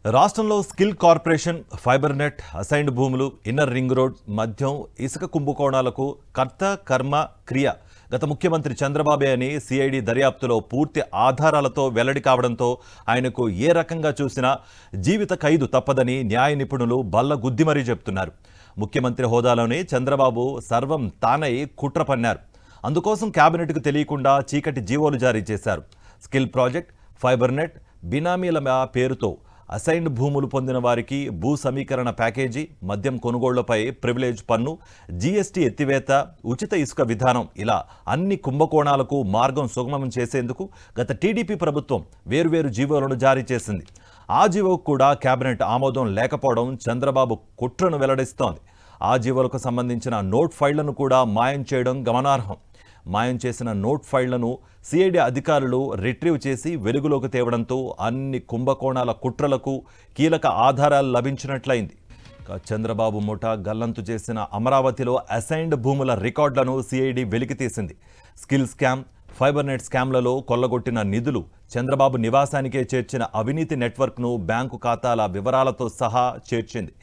రాష్ట్రంలో skill corporation, fibre net, assigned భూములు, inner ring road, మద్యం, ఇసుక కుంభకోణాలకు కర్త కర్మ క్రియ గత ముఖ్యమంత్రి చంద్రబాబే అని సిఐడి దర్యాప్తులో పూర్తి ఆధారాలతో వెల్లడి కావడంతో ఆయనకు ఏ రకంగా చూసినా జీవిత ఖైదు తప్పదని న్యాయ నిపుణులు బల్ల గుద్ది మరీ చెప్తున్నారు. ముఖ్యమంత్రి హోదాలోనే చంద్రబాబు సర్వం తానై కుట్ర పన్నారు. అందుకోసం కేబినెట్కు తెలియకుండా చీకటి జీవోలు జారీ చేశారు. స్కిల్ ప్రాజెక్ట్, ఫైబర్ నెట్, బినామీల పేరుతో అసైన్డ్ భూములు పొందిన వారికి భూ సమీకరణ ప్యాకేజీ, మద్యం కొనుగోళ్లపై ప్రివిలేజ్ పన్ను, జీఎస్టీ ఎత్తివేత, ఉచిత ఇసుక విధానం ఇలా అన్ని కుంభకోణాలకు మార్గం సుగమం చేసేందుకు గత టీడీపీ ప్రభుత్వం వేర్వేరు జీవోలను జారీ చేసింది. ఆ జీవోకు కూడా కేబినెట్ ఆమోదం లేకపోవడం చంద్రబాబు కుట్రను వెల్లడిస్తోంది. ఆ జీవోలకు సంబంధించిన నోట్ ఫైళ్లను కూడా మాయం చేయడం గమనార్హం. మాయం చేసిన నోట్ ఫైళ్లను సిఐడి అధికారులు రిట్రీవ్ చేసి వెలుగులోకి తేవడంతో అన్ని కుంభకోణాల కుట్రలకు కీలక ఆధారాలు లభించినట్లయింది. చంద్రబాబు ముఠా గల్లంతు చేసిన అమరావతిలో అసైన్డ్ భూముల రికార్డులను సిఐడి వెలికితీసింది. స్కిల్ స్కామ్, ఫైబర్ నెట్ స్కామ్లలో కొల్లగొట్టిన నిధులు, చంద్రబాబు నివాసానికే చేర్చిన అవినీతి నెట్వర్క్ను బ్యాంకు ఖాతాల వివరాలతో సహా చేర్చింది.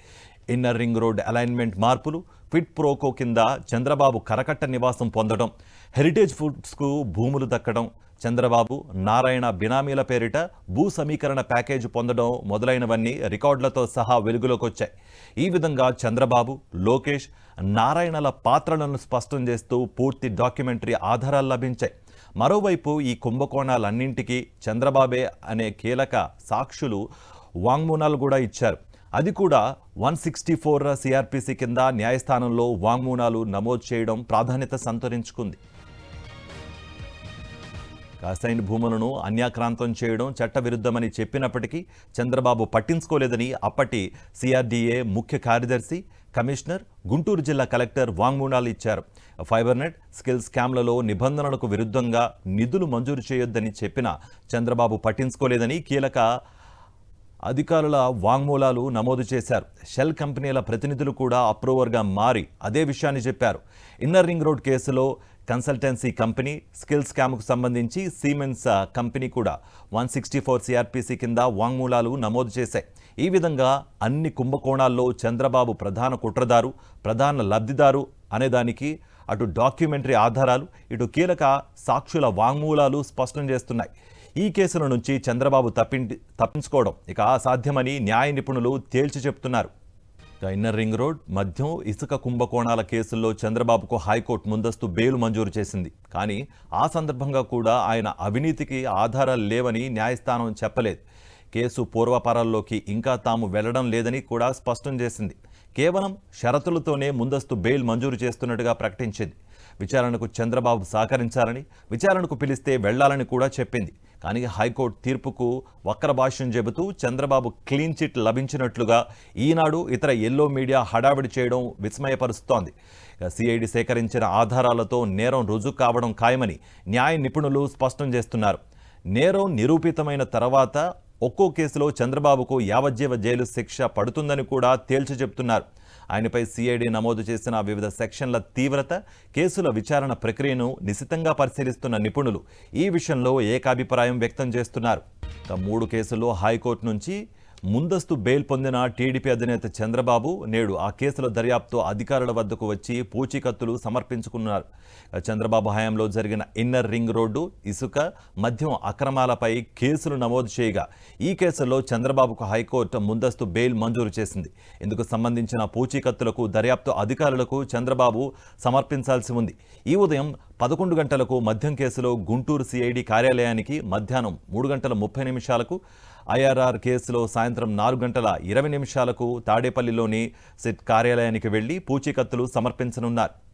ఇన్నర్ రింగ్ రోడ్ అలైన్మెంట్ మార్పులు, ఫిట్ ప్రోకో కింద చంద్రబాబు కరకట్ట నివాసం పొందడం, హెరిటేజ్ ఫుడ్స్కు భూములు దక్కడం, చంద్రబాబు నారాయణ బినామీల పేరిట భూ సమీకరణ ప్యాకేజీ పొందడం మొదలైనవన్నీ రికార్డులతో సహా వెలుగులోకి వచ్చాయి. ఈ విధంగా చంద్రబాబు, లోకేష్, నారాయణల పాత్రలను స్పష్టం చేస్తూ పూర్తి డాక్యుమెంటరీ ఆధారాలు లభించాయి. మరోవైపు ఈ కుంభకోణాలన్నింటికీ చంద్రబాబే అనే కీలక సాక్షులు వాంగ్మూలాలు కూడా ఇచ్చారు. అది కూడా 164 సిఆర్పిసి కింద న్యాయస్థానంలో వాంగ్మూలాలు నమోదు చేయడం ప్రాధాన్యత సంతరించుకుంది. అసైన్డ్ భూములను అన్యాక్రాంతం చేయడం చట్టవిరుద్ధమని చెప్పినప్పటికీ చంద్రబాబు పట్టించుకోలేదని అప్పటి సిఆర్డీఏ ముఖ్య కార్యదర్శి, కమిషనర్, గుంటూరు జిల్లా కలెక్టర్ వాంగ్మూలాలు ఇచ్చారు. ఫైబర్ నెట్, స్కిల్ స్కామ్లలో నిబంధనలకు విరుద్ధంగా నిధులు మంజూరు చేయొద్దని చెప్పినా చంద్రబాబు పట్టించుకోలేదని కీలక అధికారుల వాంగ్మూలాలు నమోదు చేశారు. షెల్ కంపెనీల ప్రతినిధులు కూడా అప్రూవర్గా మారి అదే విషయాన్ని చెప్పారు. ఇన్నర్ రింగ్ రోడ్ కేసులో కన్సల్టెన్సీ కంపెనీ, స్కిల్ స్కామ్కు సంబంధించి సిమెన్స్ కంపెనీ కూడా 164 సిఆర్పిసి కింద వాంగ్మూలాలు నమోదు చేశాయి. ఈ విధంగా అన్ని కుంభకోణాల్లో చంద్రబాబు ప్రధాన కుట్రదారు, ప్రధాన లబ్ధిదారు అనేదానికి అటు డాక్యుమెంటరీ ఆధారాలు, ఇటు కీలక సాక్షుల వాంగ్మూలాలు స్పష్టం చేస్తున్నాయి. ఈ కేసుల నుంచి చంద్రబాబు తప్పించుకోవడం ఇక అసాధ్యమని న్యాయ నిపుణులు తేల్చి చెప్తున్నారు. ఇన్నర్ రింగ్ రోడ్, మద్యం, ఇసుక కుంభకోణాల కేసుల్లో చంద్రబాబుకు హైకోర్టు ముందస్తు బెయిల్ మంజూరు చేసింది. కానీ ఆ సందర్భంగా కూడా ఆయన అవినీతికి ఆధారాలు లేవని న్యాయస్థానం చెప్పలేదు. కేసు పూర్వపరాల్లోకి ఇంకా తాము వెళ్లడం లేదని కూడా స్పష్టం చేసింది. కేవలం షరతులతోనే ముందస్తు బెయిల్ మంజూరు చేస్తున్నట్టుగా ప్రకటించింది. విచారణకు చంద్రబాబు సహకరించాలని, విచారణకు పిలిస్తే వెళ్లాలని కూడా చెప్పింది. కానీ హైకోర్టు తీర్పుకు వక్ర భాష్యం చెబుతూ చంద్రబాబు క్లీన్ చిట్ లభించినట్లుగా ఈనాడు, ఇతర ఎల్లో మీడియా హడావిడి చేయడం విస్మయపరుస్తోంది. సిఐడి సేకరించిన ఆధారాలతో నేరం రుజువు కావడం ఖాయమని న్యాయ నిపుణులు స్పష్టం చేస్తున్నారు. నేరం నిరూపితమైన తర్వాత ఒక్కో కేసులో చంద్రబాబుకు యావజ్జీవ జైలు శిక్ష పడుతుందని కూడా తేల్చి చెబుతున్నారు. ఆయనపై సిఐడి నమోదు చేసిన వివిధ సెక్షన్ల తీవ్రత, కేసుల విచారణ ప్రక్రియను నిశితంగా పరిశీలిస్తున్న నిపుణులు ఈ విషయంలో ఏకాభిప్రాయం వ్యక్తం చేస్తున్నారు. 3 కేసుల్లో హైకోర్టు నుంచి ముందస్తు బెయిల్ పొందిన టీడీపీ అధినేత చంద్రబాబు నేడు ఆ కేసుల దర్యాప్తు అధికారుల వద్దకు వచ్చి పూచీకత్తులు సమర్పించుకున్నారు. చంద్రబాబు హయాంలో జరిగిన ఇన్నర్ రింగ్ రోడ్డు, ఇసుక, మద్యం అక్రమాలపై కేసులు నమోదు చేయగా ఈ కేసుల్లో చంద్రబాబుకు హైకోర్టు ముందస్తు బెయిల్ మంజూరు చేసింది. ఇందుకు సంబంధించిన పూచీకత్తులకు దర్యాప్తు అధికారులకు చంద్రబాబు సమర్పించాల్సి ఉంది. ఈ ఉదయం 11 గంటలకు మద్యం కేసులో గుంటూరు సిఐడి కార్యాలయానికి, మధ్యాహ్నం 3 గంటల 30 నిమిషాలకు, ఐఆర్ఆర్ కేసులో సాయంత్రం 4 గంటల 20 నిమిషాలకు తాడేపల్లిలోని సిట్ కార్యాలయానికి వెళ్లి పూచీకత్తులు సమర్పించనున్నారు.